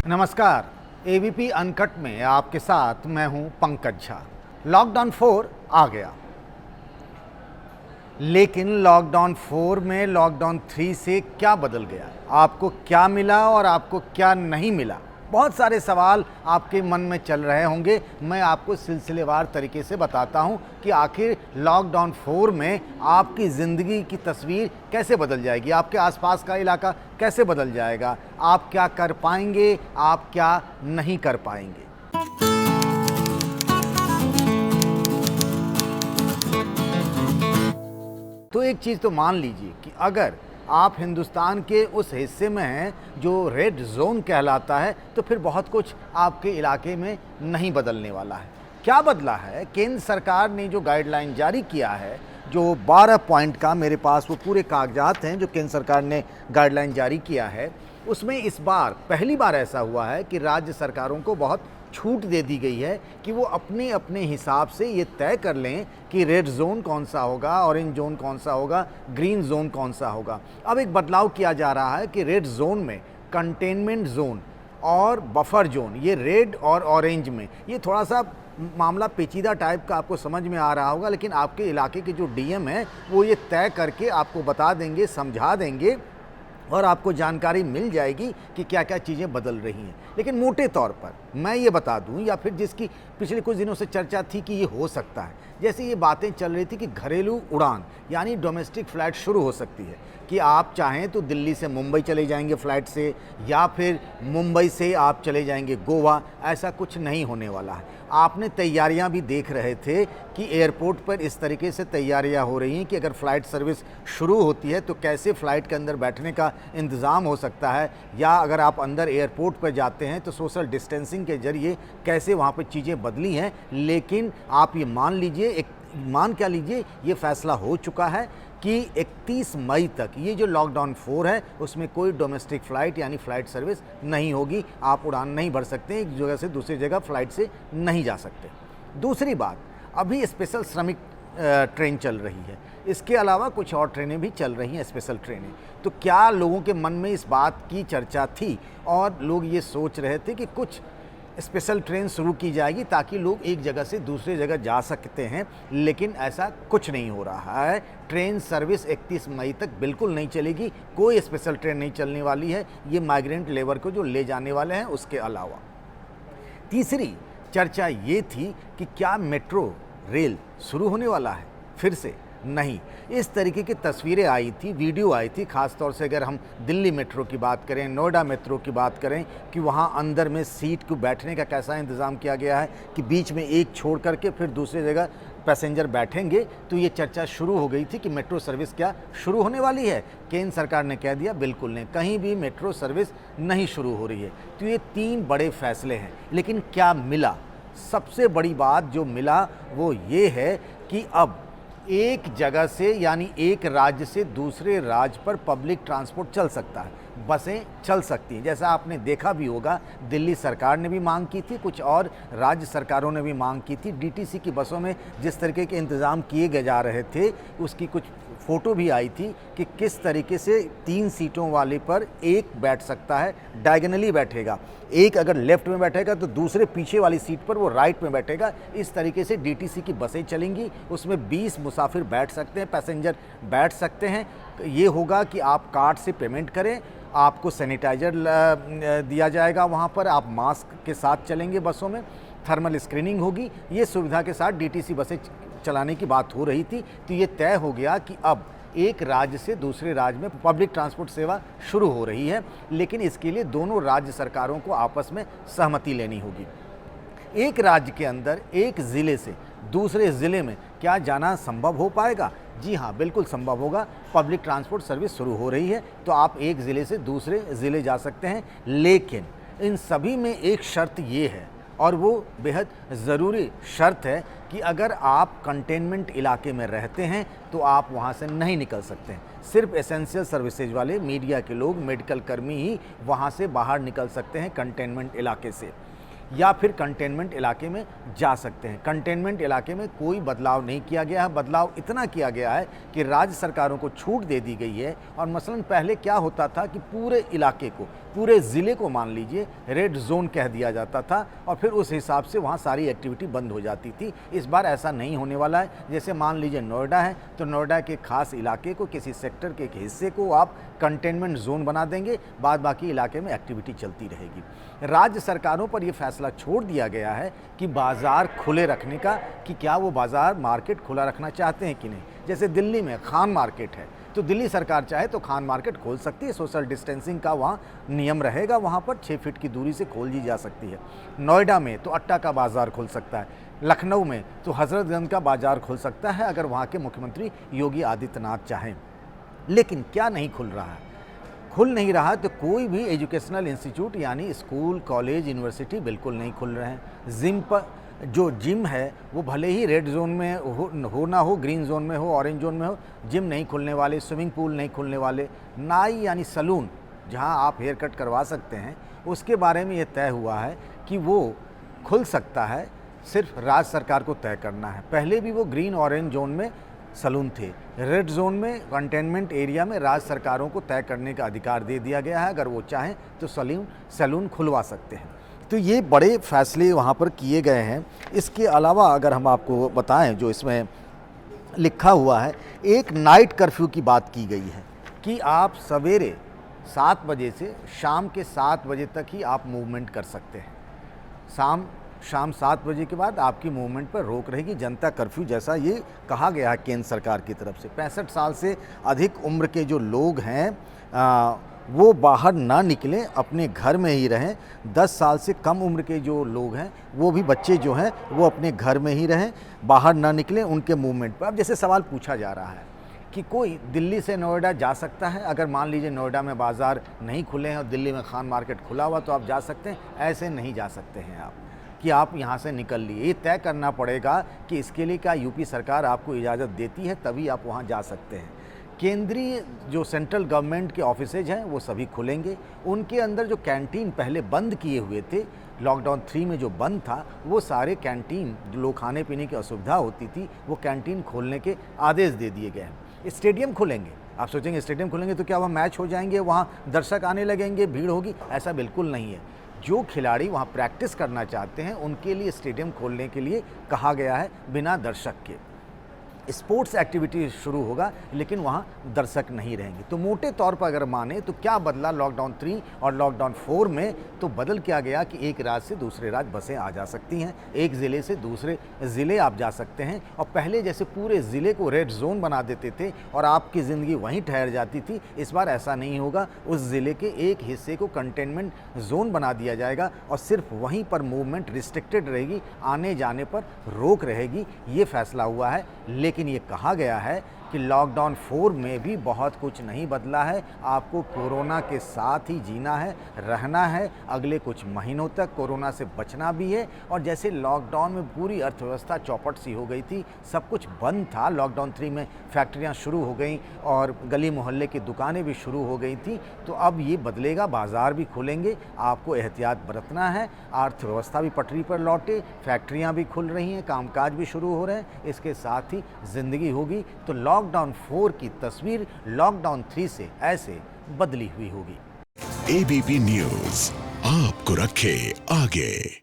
नमस्कार, ABP uncut में आपके साथ मैं हूं पंकज झा। लॉकडाउन 4 आ गया, लेकिन लॉकडाउन 4 में लॉकडाउन 3 से क्या बदल गया, आपको क्या मिला और आपको क्या नहीं मिला। बहुत सारे सवाल आपके मन में चल रहे होंगे। मैं आपको सिलसिलेवार तरीके से बताता हूं कि आखिर लॉकडाउन 4 में आपकी ज़िंदगी की तस्वीर कैसे बदल जाएगी, आपके आसपास का इलाका कैसे बदल जाएगा, आप क्या कर पाएंगे, आप क्या नहीं कर पाएंगे। तो एक चीज़ तो मान लीजिए कि अगर आप हिंदुस्तान के उस हिस्से में हैं जो रेड जोन कहलाता है, तो फिर बहुत कुछ आपके इलाके में नहीं बदलने वाला है। क्या बदला है? केंद्र सरकार ने जो गाइडलाइन जारी किया है, जो 12 पॉइंट का मेरे पास वो पूरे कागजात हैं जो केंद्र सरकार ने गाइडलाइन जारी किया है, उसमें इस बार पहली बार ऐसा हुआ है कि राज्य सरकारों को बहुत छूट दे दी गई है कि वो अपने अपने हिसाब से ये तय कर लें कि रेड जोन कौन सा होगा, ऑरेंज जोन कौन सा होगा, ग्रीन जोन कौन सा होगा। अब एक बदलाव किया जा रहा है कि रेड जोन में कंटेनमेंट जोन और बफर जोन, ये रेड और ऑरेंज में, ये थोड़ा सा मामला पेचीदा टाइप का आपको समझ में आ रहा होगा, लेकिन आपके इलाके के जो डीएम हैं वो ये तय करके आपको बता देंगे, समझा देंगे और आपको जानकारी मिल जाएगी कि क्या क्या चीज़ें बदल रही हैं। लेकिन मोटे तौर पर मैं ये बता दूं, या फिर जिसकी पिछले कुछ दिनों से चर्चा थी कि ये हो सकता है, जैसे ये बातें चल रही थी कि घरेलू उड़ान यानी डोमेस्टिक फ़्लाइट शुरू हो सकती है कि आप चाहें तो दिल्ली से मुंबई चले जाएंगे फ़्लाइट से, या फिर मुंबई से आप चले जाएंगे गोवा। ऐसा कुछ नहीं होने वाला है। आपने तैयारियां भी देख रहे थे कि एयरपोर्ट पर इस तरीके से तैयारियां हो रही हैं कि अगर फ़्लाइट सर्विस शुरू होती है तो कैसे फ़्लाइट के अंदर बैठने का इंतज़ाम हो सकता है, या अगर आप अंदर एयरपोर्ट पर जाते हैं तो सोशल डिस्टेंसिंग के ज़रिए कैसे वहाँ पर चीज़ें बदली हैं। लेकिन आप ये मान लीजिए, मान क्या लीजिए, ये फैसला हो चुका है कि 31 मई तक ये जो लॉकडाउन 4 है उसमें कोई डोमेस्टिक फ़्लाइट यानी फ़्लाइट सर्विस नहीं होगी। आप उड़ान नहीं भर सकते, एक जगह से दूसरी जगह फ़्लाइट से नहीं जा सकते। दूसरी बात, अभी स्पेशल श्रमिक ट्रेन चल रही है, इसके अलावा कुछ और ट्रेनें भी चल रही हैं, स्पेशल ट्रेनें। तो क्या लोगों के मन में इस बात की चर्चा थी और लोग ये सोच रहे थे कि कुछ स्पेशल ट्रेन शुरू की जाएगी ताकि लोग एक जगह से दूसरी जगह जा सकते हैं, लेकिन ऐसा कुछ नहीं हो रहा है। ट्रेन सर्विस 31 मई तक बिल्कुल नहीं चलेगी, कोई स्पेशल ट्रेन नहीं चलने वाली है, ये माइग्रेंट लेबर को जो ले जाने वाले हैं उसके अलावा। तीसरी चर्चा ये थी कि क्या मेट्रो रेल शुरू होने वाला है फिर से। नहीं, इस तरीके की तस्वीरें आई थी, वीडियो आई थी, ख़ास तौर से अगर हम दिल्ली मेट्रो की बात करें, नोएडा मेट्रो की बात करें, कि वहाँ अंदर में सीट को बैठने का कैसा इंतज़ाम किया गया है कि बीच में एक छोड़ करके फिर दूसरी जगह पैसेंजर बैठेंगे। तो ये चर्चा शुरू हो गई थी कि मेट्रो सर्विस क्या शुरू होने वाली है। केंद्र सरकार ने कह दिया बिल्कुल नहीं, कहीं भी मेट्रो सर्विस नहीं शुरू हो रही है। तो ये 3 बड़े फैसले हैं। लेकिन क्या मिला? सबसे बड़ी बात जो मिला वो ये है कि अब एक जगह से यानी एक राज्य से दूसरे राज्य पर पब्लिक ट्रांसपोर्ट चल सकता है, बसें चल सकती हैं। जैसा आपने देखा भी होगा, दिल्ली सरकार ने भी मांग की थी, कुछ और राज्य सरकारों ने भी मांग की थी। डीटीसी की बसों में जिस तरीके के इंतज़ाम किए गए जा रहे थे, उसकी कुछ फ़ोटो भी आई थी कि किस तरीके से 3 सीटों वाले पर एक बैठ सकता है, डायगनली बैठेगा। एक अगर लेफ़्ट में बैठेगा तो दूसरे पीछे वाली सीट पर वो राइट में बैठेगा। इस तरीके से डीटीसी की बसें चलेंगी, उसमें 20 मुसाफिर बैठ सकते हैं, पैसेंजर बैठ सकते हैं। ये होगा कि आप कार्ड से पेमेंट करें, आपको सैनिटाइज़र दिया जाएगा वहाँ पर, आप मास्क के साथ चलेंगे बसों में, थर्मल स्क्रीनिंग होगी। ये सुविधा के साथ डीटीसी बसें चलाने की बात हो रही थी। तो ये तय हो गया कि अब एक राज्य से दूसरे राज्य में पब्लिक ट्रांसपोर्ट सेवा शुरू हो रही है, लेकिन इसके लिए दोनों राज्य सरकारों को आपस में सहमति लेनी होगी। एक राज्य के अंदर एक ज़िले से दूसरे ज़िले में क्या जाना संभव हो पाएगा? जी हाँ, बिल्कुल संभव होगा। पब्लिक ट्रांसपोर्ट सर्विस शुरू हो रही है तो आप एक ज़िले से दूसरे ज़िले जा सकते हैं। लेकिन इन सभी में एक शर्त ये है, और वो बेहद ज़रूरी शर्त है, कि अगर आप कंटेनमेंट इलाके में रहते हैं तो आप वहाँ से नहीं निकल सकते हैं। सिर्फ एसेंशियल सर्विसेज वाले, मीडिया के लोग, मेडिकल कर्मी ही वहाँ से बाहर निकल सकते हैं कंटेनमेंट इलाके से। या फिर कंटेनमेंट इलाके में जा सकते हैं। कंटेनमेंट इलाके में कोई बदलाव नहीं किया गया है। बदलाव इतना किया गया है कि राज्य सरकारों को छूट दे दी गई है। और मसलन पहले क्या होता था कि पूरे इलाके को, पूरे ज़िले को मान लीजिए रेड जोन कह दिया जाता था और फिर उस हिसाब से वहाँ सारी एक्टिविटी बंद हो जाती थी। इस बार ऐसा नहीं होने वाला है। जैसे मान लीजिए नोएडा है तो नोएडा के खास इलाके को, किसी सेक्टर के एक हिस्से को आप कंटेनमेंट जोन बना देंगे, बाद बाकी इलाके में एक्टिविटी चलती रहेगी। राज्य सरकारों पर यह फैसला छोड़ दिया गया है कि बाज़ार खुले रखने का, कि क्या वो बाज़ार मार्केट खुला रखना चाहते हैं कि नहीं। जैसे दिल्ली में खान मार्केट है तो दिल्ली सरकार चाहे तो खान मार्केट खोल सकती है, सोशल डिस्टेंसिंग का वहाँ नियम रहेगा, वहाँ पर 6 फीट की दूरी से खोल दी जा सकती है। नोएडा में तो अट्टा का बाज़ार खुल सकता है, लखनऊ में तो हज़रतगंज का बाज़ार खुल सकता है अगर वहाँ के मुख्यमंत्री योगी आदित्यनाथ चाहें। लेकिन क्या नहीं खुल रहा है? खुल नहीं रहा तो कोई भी एजुकेशनल इंस्टीट्यूट यानी स्कूल, कॉलेज, यूनिवर्सिटी बिल्कुल नहीं खुल रहे हैं। जिम है वो भले ही रेड जोन में हो ना हो, ग्रीन जोन में हो, ऑरेंज जोन में हो, जिम नहीं खुलने वाले, स्विमिंग पूल नहीं खुलने वाले। नाई यानी सलून जहां आप हेयर कट करवा सकते हैं, उसके बारे में ये तय हुआ है कि वो खुल सकता है, सिर्फ राज्य सरकार को तय करना है। पहले भी वो ग्रीन ऑरेंज जोन में सलून थे। रेड जोन में, कंटेनमेंट एरिया में राज्य सरकारों को तय करने का अधिकार दे दिया गया है। अगर वो चाहें तो सलून खुलवा सकते हैं। तो ये बड़े फैसले वहाँ पर किए गए हैं। इसके अलावा अगर हम आपको बताएं, जो इसमें लिखा हुआ है, एक नाइट कर्फ्यू की बात की गई है कि आप सवेरे 7 बजे से शाम के 7 बजे तक ही आप मूवमेंट कर सकते हैं। शाम 7 बजे के बाद आपकी मूवमेंट पर रोक रहेगी, जनता कर्फ्यू जैसा ये कहा गया है केंद्र सरकार की तरफ से। 65 साल से अधिक उम्र के जो लोग हैं वो बाहर ना निकलें, अपने घर में ही रहें। 10 साल से कम उम्र के जो लोग हैं, वो भी बच्चे जो हैं वो अपने घर में ही रहें, बाहर ना निकलें उनके मूवमेंट पर। अब जैसे सवाल पूछा जा रहा है कि कोई दिल्ली से नोएडा जा सकता है, अगर मान लीजिए नोएडा में बाज़ार नहीं खुले हैं और दिल्ली में खान मार्केट खुला हुआ तो आप जा सकते हैं। ऐसे नहीं जा सकते हैं आप कि आप यहाँ से निकल लिए। ये तय करना पड़ेगा कि इसके लिए क्या यूपी सरकार आपको इजाज़त देती है, तभी आप वहाँ जा सकते हैं। केंद्रीय जो सेंट्रल गवर्नमेंट के ऑफिसेज हैं वो सभी खुलेंगे। उनके अंदर जो कैंटीन पहले बंद किए हुए थे, लॉकडाउन 3 में जो बंद था, वो सारे कैंटीन जो लोग खाने पीने की असुविधा होती थी, वो कैंटीन खोलने के आदेश दे दिए गए हैं। स्टेडियम खुलेंगे। आप सोचेंगे स्टेडियम खुलेंगे तो क्या वहाँ मैच हो जाएंगे, वहाँ दर्शक आने लगेंगे, भीड़ होगी? ऐसा बिल्कुल नहीं है। जो खिलाड़ी वहाँ प्रैक्टिस करना चाहते हैं उनके लिए स्टेडियम खोलने के लिए कहा गया है, बिना दर्शक के। स्पोर्ट्स एक्टिविटी शुरू होगा लेकिन वहाँ दर्शक नहीं रहेंगे। तो मोटे तौर पर अगर माने तो क्या बदला लॉकडाउन 3 और लॉकडाउन 4 में? तो बदल क्या गया कि एक राज्य से दूसरे राज्य बसें आ जा सकती हैं, एक ज़िले से दूसरे ज़िले आप जा सकते हैं। और पहले जैसे पूरे ज़िले को रेड जोन बना देते थे और आपकी ज़िंदगी वहीं ठहर जाती थी, इस बार ऐसा नहीं होगा। उस ज़िले के एक हिस्से को कंटेनमेंट जोन बना दिया जाएगा और सिर्फ वहीं पर मूवमेंट रिस्ट्रिक्टेड रहेगी, आने जाने पर रोक रहेगी। ये फैसला हुआ है। लेकिन ये कहा गया है कि लॉकडाउन 4 में भी बहुत कुछ नहीं बदला है। आपको कोरोना के साथ ही जीना है, रहना है। अगले कुछ महीनों तक कोरोना से बचना भी है। और जैसे लॉकडाउन में पूरी अर्थव्यवस्था चौपट सी हो गई थी, सब कुछ बंद था। लॉकडाउन 3 में फैक्ट्रियां शुरू हो गई और गली मोहल्ले की दुकानें भी शुरू हो गई थी। तो अब ये बदलेगा, बाज़ार भी खुलेंगे, आपको एहतियात बरतना है। अर्थव्यवस्था भी पटरी पर लौटे, फैक्ट्रियाँ भी खुल रही हैं, कामकाज भी शुरू हो रहे हैं, इसके साथ ही ज़िंदगी होगी। तो लॉकडाउन 4 की तस्वीर लॉकडाउन 3 से ऐसे बदली हुई होगी। एबीपी न्यूज़ आपको रखे आगे।